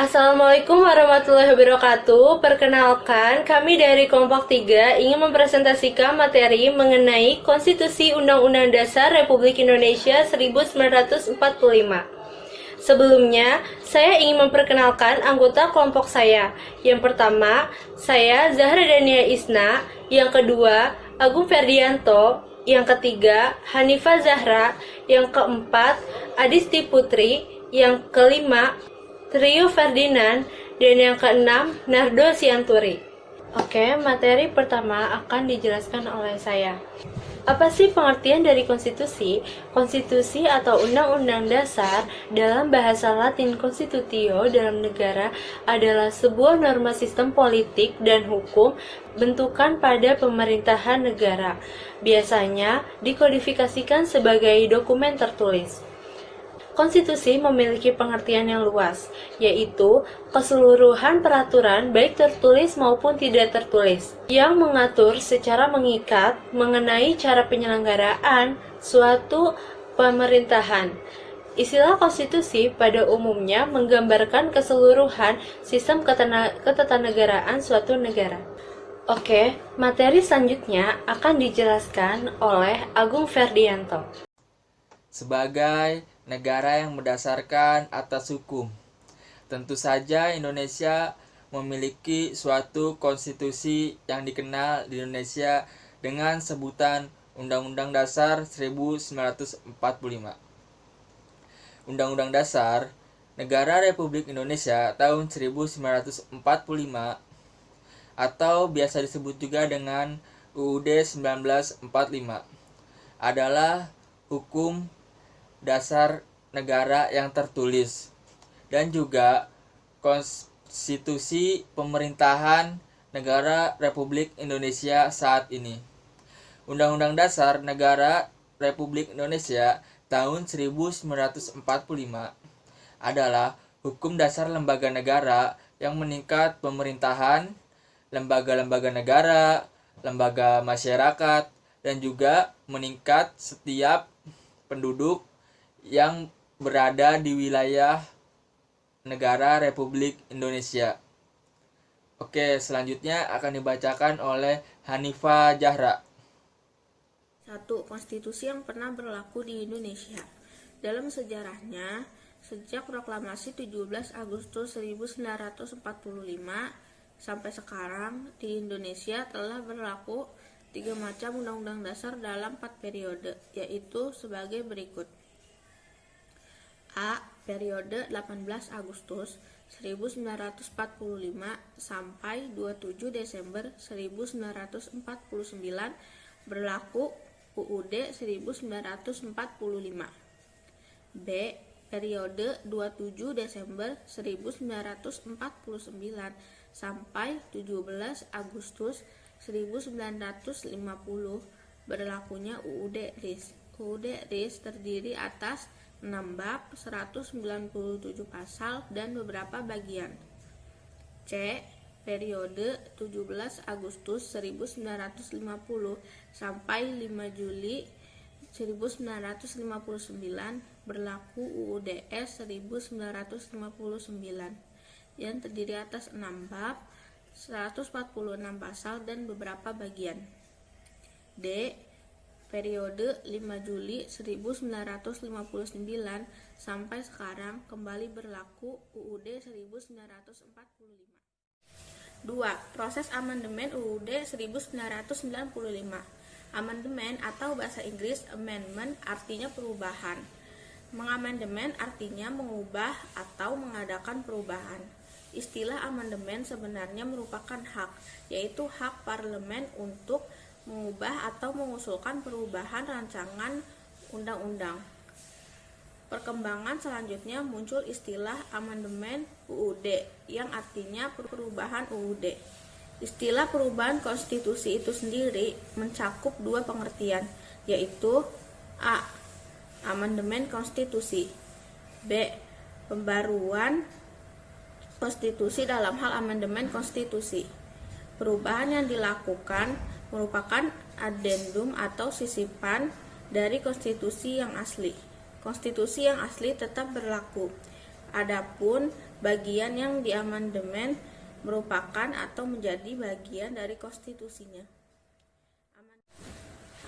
Assalamualaikum warahmatullahi wabarakatuh. Perkenalkan, kami dari kelompok 3 ingin mempresentasikan materi mengenai Konstitusi Undang-Undang Dasar Republik Indonesia 1945. Sebelumnya, saya ingin memperkenalkan anggota kelompok saya. Yang pertama, saya Zahra Dania Isna. Yang kedua, Agung Ferdianto. Yang ketiga, Hanifah Zahra. Yang keempat, Adisti Putri. Yang kelima, Trio Ferdinand. Dan yang keenam, Nardo Sianturi. Oke, materi pertama akan dijelaskan oleh saya. Apa sih pengertian dari konstitusi? Konstitusi atau undang-undang dasar dalam bahasa Latin constitutio dalam negara adalah sebuah norma sistem politik dan hukum bentukan pada pemerintahan negara. Biasanya dikodifikasikan sebagai dokumen tertulis. Konstitusi memiliki pengertian yang luas, yaitu keseluruhan peraturan baik tertulis maupun tidak tertulis, yang mengatur secara mengikat mengenai cara penyelenggaraan suatu pemerintahan. Istilah konstitusi pada umumnya menggambarkan keseluruhan sistem ketatanegaraan suatu negara. Oke, materi selanjutnya akan dijelaskan oleh Agung Ferdianto. Sebagai negara yang berdasarkan atas hukum, tentu saja Indonesia memiliki suatu konstitusi yang dikenal di Indonesia dengan sebutan Undang-Undang Dasar 1945. Undang-Undang Dasar Negara Republik Indonesia tahun 1945 atau biasa disebut juga dengan UUD 1945 adalah hukum dasar negara yang tertulis dan juga konstitusi pemerintahan negara Republik Indonesia saat ini. Undang-Undang Dasar Negara Republik Indonesia tahun 1945 adalah hukum dasar lembaga negara yang meningkat pemerintahan, lembaga-lembaga negara, lembaga masyarakat, dan juga meningkat setiap penduduk yang berada di wilayah negara Republik Indonesia. Oke, selanjutnya akan dibacakan oleh Hanifah Zahra. 1. Konstitusi yang pernah berlaku di Indonesia. Dalam sejarahnya, sejak proklamasi 17 Agustus 1945 sampai sekarang, di Indonesia telah berlaku 3 macam undang-undang dasar dalam 4 periode, yaitu sebagai berikut. A. Periode 18 Agustus 1945 sampai 27 Desember 1949 berlaku UUD 1945. B. Periode 27 Desember 1949 sampai 17 Agustus 1950 berlakunya UUD RIS. UUD RIS terdiri atas 6 bab, 197 pasal, dan beberapa bagian. C. Periode 17 Agustus 1950 sampai 5 Juli 1959 berlaku UUDS 1959 yang terdiri atas 6 bab, 146 pasal, dan beberapa bagian. D. Periode 5 Juli 1959 sampai sekarang kembali berlaku UUD 1945. 2. Proses amandemen UUD 1995. Amandemen atau bahasa Inggris amendment artinya perubahan. Mengamandemen artinya mengubah atau mengadakan perubahan. Istilah amandemen sebenarnya merupakan hak, yaitu hak parlemen untuk mengubah atau mengusulkan perubahan rancangan undang-undang. Perkembangan selanjutnya muncul istilah amandemen UUD yang artinya perubahan UUD. Istilah perubahan konstitusi itu sendiri mencakup 2 pengertian, yaitu A. Amandemen konstitusi, B. Pembaruan konstitusi dalam hal amandemen konstitusi. Perubahan yang dilakukan merupakan adendum atau sisipan dari konstitusi yang asli. Konstitusi yang asli tetap berlaku. Adapun bagian yang diamandemen merupakan atau menjadi bagian dari konstitusinya.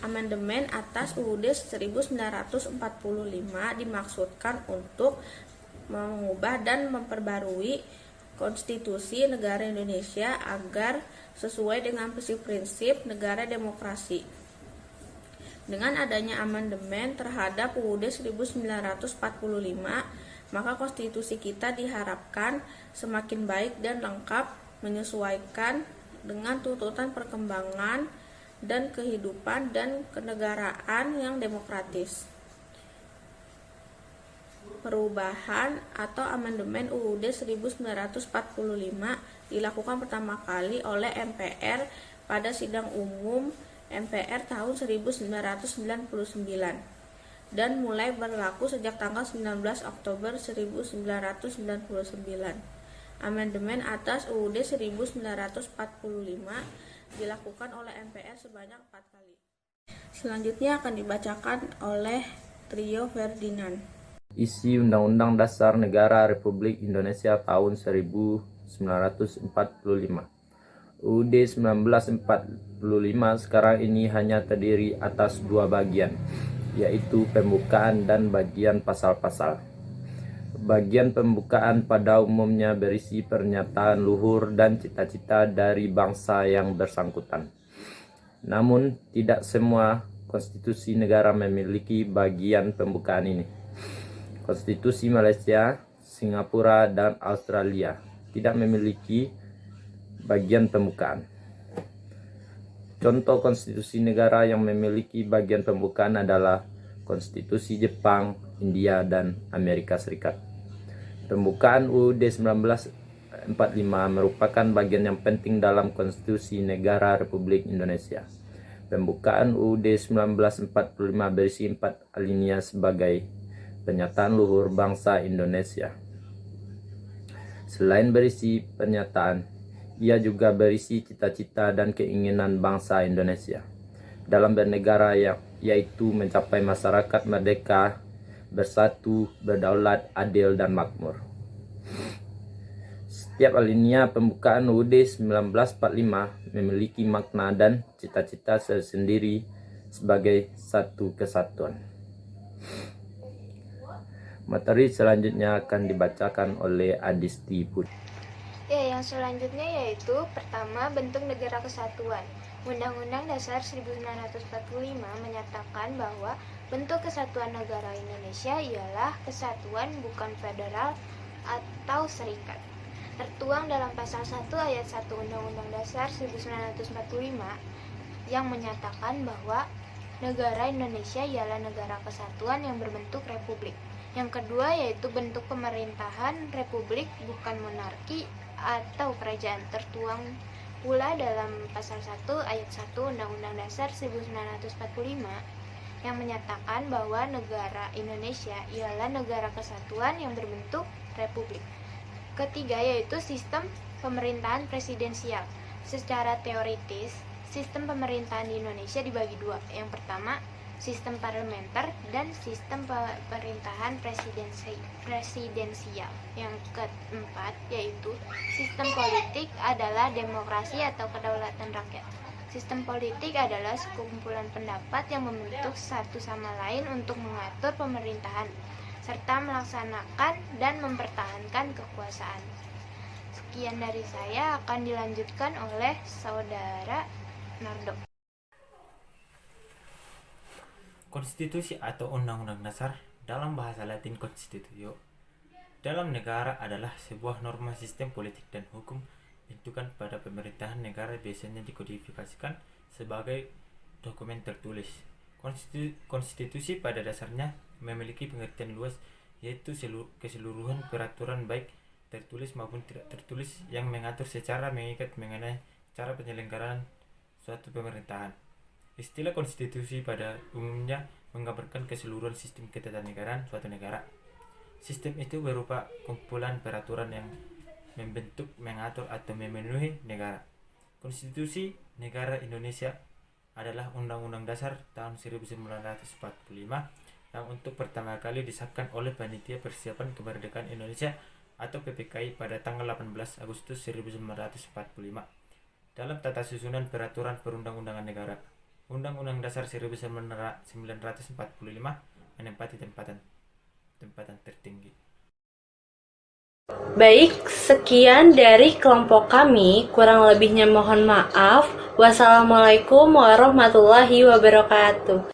Amandemen atas UUD 1945 dimaksudkan untuk mengubah dan memperbarui konstitusi negara Indonesia agar sesuai dengan prinsip-prinsip negara demokrasi. Dengan adanya amandemen terhadap UUD 1945, maka konstitusi kita diharapkan semakin baik dan lengkap menyesuaikan dengan tuntutan perkembangan dan kehidupan dan kenegaraan yang demokratis. Perubahan atau amandemen UUD 1945 dilakukan pertama kali oleh MPR pada sidang umum MPR tahun 1999 dan mulai berlaku sejak tanggal 19 Oktober 1999. Amandemen atas UUD 1945 dilakukan oleh MPR sebanyak 4 kali. Selanjutnya akan dibacakan oleh Rio Ferdinand. Isi Undang-Undang Dasar Negara Republik Indonesia tahun 1945. UUD 1945 sekarang ini hanya terdiri atas 2 bagian, yaitu pembukaan dan bagian pasal-pasal. Bagian pembukaan pada umumnya berisi pernyataan luhur dan cita-cita dari bangsa yang bersangkutan. Namun, tidak semua konstitusi negara memiliki bagian pembukaan ini. Konstitusi Malaysia, Singapura, dan Australia tidak memiliki bagian pembukaan. Contoh konstitusi negara yang memiliki bagian pembukaan adalah konstitusi Jepang, India, dan Amerika Serikat. Pembukaan UUD 1945 merupakan bagian yang penting dalam konstitusi negara Republik Indonesia. Pembukaan UUD 1945 berisi 4 alinea sebagai pernyataan luhur bangsa Indonesia. Selain berisi pernyataan, ia juga berisi cita-cita dan keinginan bangsa Indonesia dalam bernegara, yaitu mencapai masyarakat merdeka, bersatu, berdaulat, adil, dan makmur. Setiap alinea pembukaan UUD 1945 memiliki makna dan cita-cita tersendiri sebagai satu kesatuan. Materi selanjutnya akan dibacakan oleh Adisti Putri. Yang selanjutnya yaitu pertama, bentuk negara kesatuan. Undang-Undang Dasar 1945 menyatakan bahwa bentuk kesatuan negara Indonesia ialah kesatuan, bukan federal atau serikat. Tertuang dalam pasal 1 ayat 1 Undang-Undang Dasar 1945 yang menyatakan bahwa negara Indonesia ialah negara kesatuan yang berbentuk republik. Yang kedua yaitu bentuk pemerintahan republik, bukan monarki atau kerajaan, tertuang pula dalam pasal 1 ayat 1 Undang-Undang Dasar 1945 yang menyatakan bahwa negara Indonesia ialah negara kesatuan yang berbentuk republik. Ketiga yaitu sistem pemerintahan presidensial. Secara teoritis, sistem pemerintahan di Indonesia dibagi 2. Yang pertama, sistem parlementer dan sistem pemerintahan presidensial. Yang keempat yaitu sistem politik adalah demokrasi atau kedaulatan rakyat. Sistem politik adalah sekumpulan pendapat yang membentuk satu sama lain untuk mengatur pemerintahan serta melaksanakan dan mempertahankan kekuasaan. Sekian dari saya, akan dilanjutkan oleh Saudara Nardo. Konstitusi atau Undang-Undang Dasar dalam bahasa Latin Constitutio dalam negara adalah sebuah norma sistem politik dan hukum bentukan pada pemerintahan negara, biasanya dikodifikasikan sebagai dokumen tertulis. Konstitusi pada dasarnya memiliki pengertian luas, yaitu keseluruhan peraturan baik tertulis maupun tidak tertulis yang mengatur secara mengikat mengenai cara penyelenggaraan suatu pemerintahan. Istilah konstitusi pada umumnya menggambarkan keseluruhan sistem ketatanegaraan suatu negara. Sistem itu berupa kumpulan peraturan yang membentuk, mengatur, atau memenuhi negara. Konstitusi negara Indonesia adalah Undang-Undang Dasar tahun 1945 yang untuk pertama kali disahkan oleh Panitia Persiapan Kemerdekaan Indonesia atau PPKI pada tanggal 18 Agustus 1945 dalam tata susunan peraturan perundang-undangan negara. Undang-Undang Dasar 1945 menempati tempatan tertinggi. Baik, sekian dari kelompok kami. Kurang lebihnya mohon maaf. Wassalamualaikum warahmatullahi wabarakatuh.